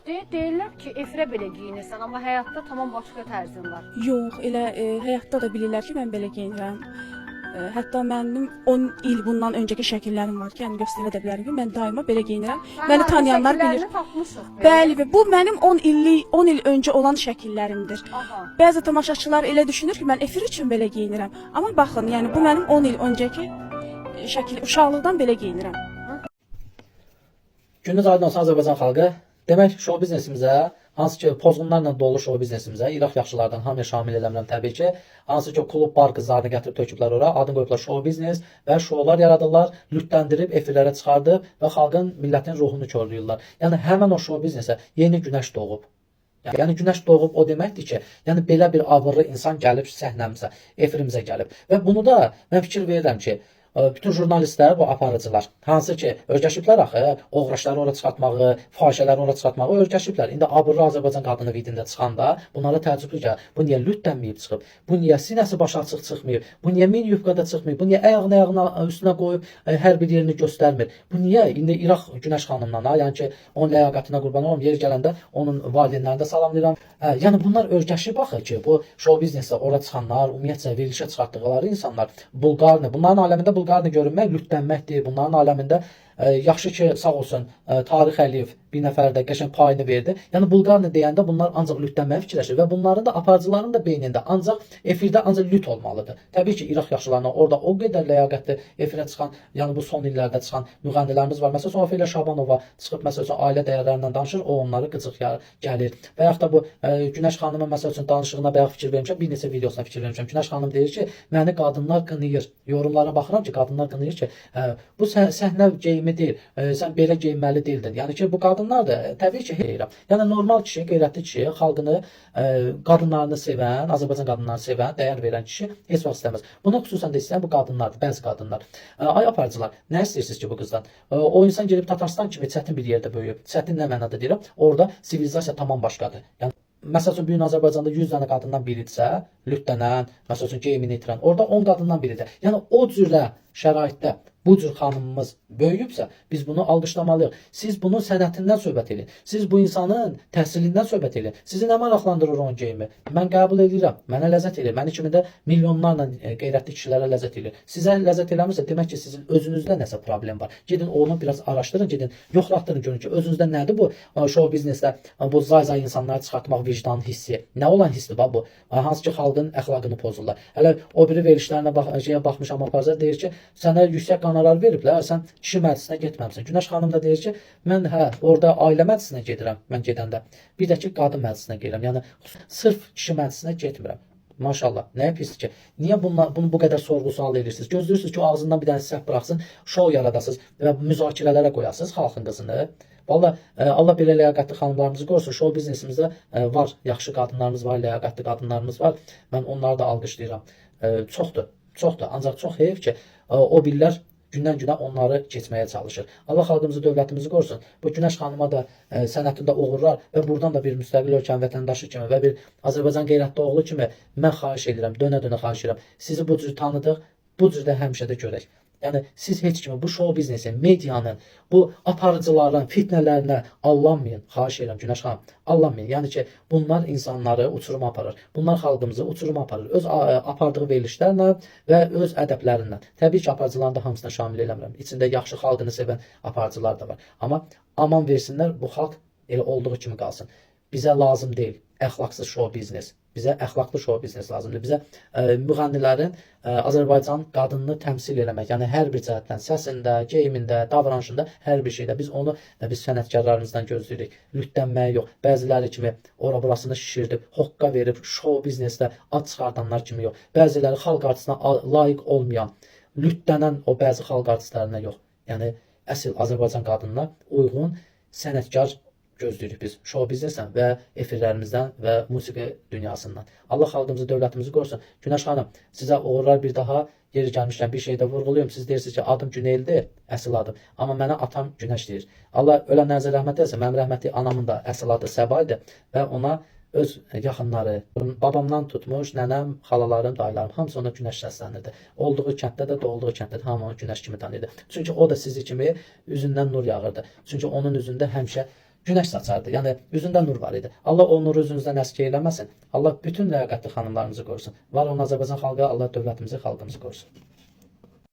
Deyirlər ki, efirə belə geyinirsən, amma həyatda tamam başqa tərzin var. Yox, elə həyatda da bilirlər ki, mən belə geyinirəm. Hətta mənim 10 il bundan öncəki şəkillərim var ki, yəni göstərə də bilərəm ki, mən daima belə geyinirəm. Məni tanıyanlar bilir. Tapmışıq. Bəli, bu mənim 10 il öncə olan şəkillərimdir. Aha. Bəzi tamaşaçılar elə düşünür ki, mən efir üçün belə geyinirəm. Amma baxın, yəni bu mənim 10 il öncəki şəkil, uşaqlıqdan belə geyinirəm. Gününüz aydın olsun Azərbaycan xalqı. Demək, şou biznesimizə, hansı ki pozğunlarla dolu şou biznesimizə, İraq yaxşılardan hamıya şamil eləmirəm təbii ki. Hansı ki klub bar qızlarını gətirib töküblər ora, adını qoyublar şou biznes və şoular yaradırlar, lütləndirib efirlərə çıxardıb və xalqın, millətin ruhunu körləyirlər. Yəni həmin o şou biznesə yeni günəş doğub. Yəni günəş doğub o deməkdir ki, yəni belə bir abırlı insan gəlib səhnəmizə, efirimizə gəlib. Və bunu da mən fikir verirəm ki, bütün jurnalistlər, bu aparıcılar, hansı ki, öyrəşiblər axı, oğraşları ora çıxartmağı, fahişələri ora çıxartmağı öyrəşiblər. İndi abırlı Azərbaycan qadını vidində çıxanda bunlara təəccüblü ki, bu niyə lütlənməyib çıxıb, bu niyə sinəsi başı açıq çıxmayıb, bu niyə min yufqada çıxmayıb, bu niyə ayağını üstünə qoyub hər bir yerini göstərmir, bu niyə indi İraq Günəş xanımdan, yəni ki, onun ləyaqətinə qurban olum, yer gələndə onun valideynlərini də salamlayıram. Yəni bunlar öyrəşib axı ki, bu şou biznesdə ora çıxanlar, ümumiyyətcə verilişə çıxartdıqları insanlar, Bulqarını, bunların aləmində Bulqarını görünmək, lütlənməkdir. Bunların aləmində yaxşı ki, sağ olsun, Tarix Əliyev bir nəfər də qəşəng payını verdi. Yəni Bulqarını deyəndə bunlar ancaq lütlənməyə fikirləşir və bunların da aparıcıların da beynində ancaq efirdə ancaq lüt olmalıdır. Təbii ki, İraq yaxşılarına orada o qədər ləyaqətli efirə çıxan, yəni bu son illərdə çıxan müğənnilərimiz var. Məsələn, Ofelia Şabanova çıxıb məsələn ailə dəyərlərindən danışır, o onları qıcıq gəlir. Və yaxud da bu Günəş xanımın məsələn danışığına bayaq fikir vermişəm, bir neçə videosuna fikir vermişəm. Günəş xanım deyir ki, məni qadınlar qınayır. Yorumlara baxıram ki, qadınlar qınayır ki, bu səhnə geyimi deyil, sən belə geyinməli deyildin. Yəni ki, bu qadınlar da təbii ki, deyirəm. Yəni normal kişi, qeyrətli kişi, xalqını, qadınlarını sevən, Azərbaycan qadınlarını sevən, dəyər verən kişi heç vaxt istəməz. Bunu xüsusən də istəyən bu qadınlardır, bəzi qadınlar. Ay aparıcılar, nə istəyirsiniz ki bu qızdan? O insan gedib Tatarstan kimi çətin bir yerdə böyüyüb. Çətin nə mənada deyirəm? Orada sivilizasiya tamam başqadır. Yəni məsələn, bu gün Azərbaycanda 100 dənə qadından biridirsə, lütlənən, məsələn, geyimini itirən, orada 10 qadından biridir. Yəni o cürə şəraitdə bu cür xanımımız böyüyübsə, biz bunu alqışlamalıyıq. Siz bunun sənətindən söhbət edin. Siz bu insanın təhsilindən söhbət edin. Sizi nə maraqlandırır onun geyimi? Mən qəbul edirəm. Mənə ləzzət edir. Mənim kimi də milyonlarla qeyrətli kişilərə ləzzət edir. Sizə ləzzət eləmirsə, demək ki, sizin özünüzdə nəsə problem var. Gedin onu biraz araşdırın, gedin yoxlatdırın, görün ki, özünüzdə nədir bu şou biznesdə bu zay insanları çıxartmaq vicdan hissi. Nə olan hissdir bu? Hansı ki, xalqın əxlaqını pozurlar. Hələ o biri verilişlərinə baxmışam, aparıcılar deyir ki, sənə yüksək qarar veriblər, sən kişi məclisinə getməmisən. Günəş xanım da deyir ki, mən orada ailə məclisinə gedirəm, mən gedəndə. Bir də ki, qadın məclisinə gedirəm. Yəni sırf kişi məclisinə getmirəm. Maşallah, nəyə pisdir ki? Niyə bunu bu qədər sorğu-sual edirsiniz? Gözləyirsiniz ki, o ağzından bir dənə səhv buraxsın, şou yaradasınız və müzakirələrə qoyasınız xalqın qızını. Vallahi Allah belə ləyaqətli xanımlarımızı qorusun. Şou biznesimizdə var, yaxşı qadınlarımız var, ləyaqətli qadınlarımız var. Mən onları da alqışlayıram. Çoxdur. Ancaq çox heyf ki, o billər gündən-günə onları keçməyə çalışır. Allah xalqımızı, dövlətimizi qorusun. Bu Günəş xanıma da sənətində uğurlar və buradan da bir müstəqil ölkənin vətəndaşı kimi və bir Azərbaycan qeyrətli oğlu kimi mən xahiş edirəm, dönə-dönə xahiş edirəm. Sizi bu cür tanıdıq, bu cür də həmişə də görək. Yəni siz heç kimi bu şou biznesi, medianın, bu aparıcıların fitnələrinə allanmayın. Xahiş edirəm Günəş xanım, allanmayın. Yəni ki, bunlar insanları uçuruma aparır. Bunlar xalqımızı uçuruma aparır. Öz apardığı verilişlərlə və öz ədəblərindən. Təbii ki, aparıcıların da hamısına şamil eləmirəm. İçində yaxşı xalqını sevən aparıcılar da var. Amma aman versinlər, bu xalq elə olduğu kimi qalsın. Bizə lazım deyil əxlaqsız şou biznes. Bizə əxlaqlı şou biznes lazımdır. Bizə müğənnilərin Azərbaycan qadınını təmsil eləmək, yəni hər bir cəhətdən, səsində, geyimində, davranışında, hər bir şeydə biz onu biz sənətkarlarımızdan gözləyirik. Lütlənməyə yox. Bəziləri kimi ora burasını şişirdib, hoqqa verib, şou biznesdə ad çıxardanlar kimi yox. Bəziləri xalq artistinə layiq olmayan, lütlənən o bəzi xalq artistlərinə yox. Yəni əsl Azərbaycan qadınına uyğun sənətkar gözləyirik biz şou biznesdən və efirlərimizdən və musiqi dünyasından. Allah xalqımızı, dövlətimizi qorusun. Günəş xanım, sizə uğurlar bir daha. Yeri gəlmişkən bir şey də vurğulayım. Siz deyirsiniz ki, adım Güneldir, əsl adım. Amma mənə atam Günəş deyir. Allah ölənlərinizə rəhmət etsin. Mənim rəhmətli anamın da əsl adı Səba idi və ona öz yaxınları, babamdan tutmuş, nənəm, xalalarım, dayılarım, hamısı ona Günəş səslənirdi. Olduğu kənddə də, doğulduğu kənddə də hamı onu Günəş kimi tanıyırdı. Çünki o da sizi kimi üzündən nur yağırdı. Çünki onun üzündə həmişə günəş saçardı. Yəni üzündə nur var idi. Allah o nuru üzünüzdən əskik eləməsin. Allah bütün ləyaqətli xanımlarımızı qorusun. Var olun Azərbaycan xalqı, Allah dövlətimizi, xalqımızı qorusun.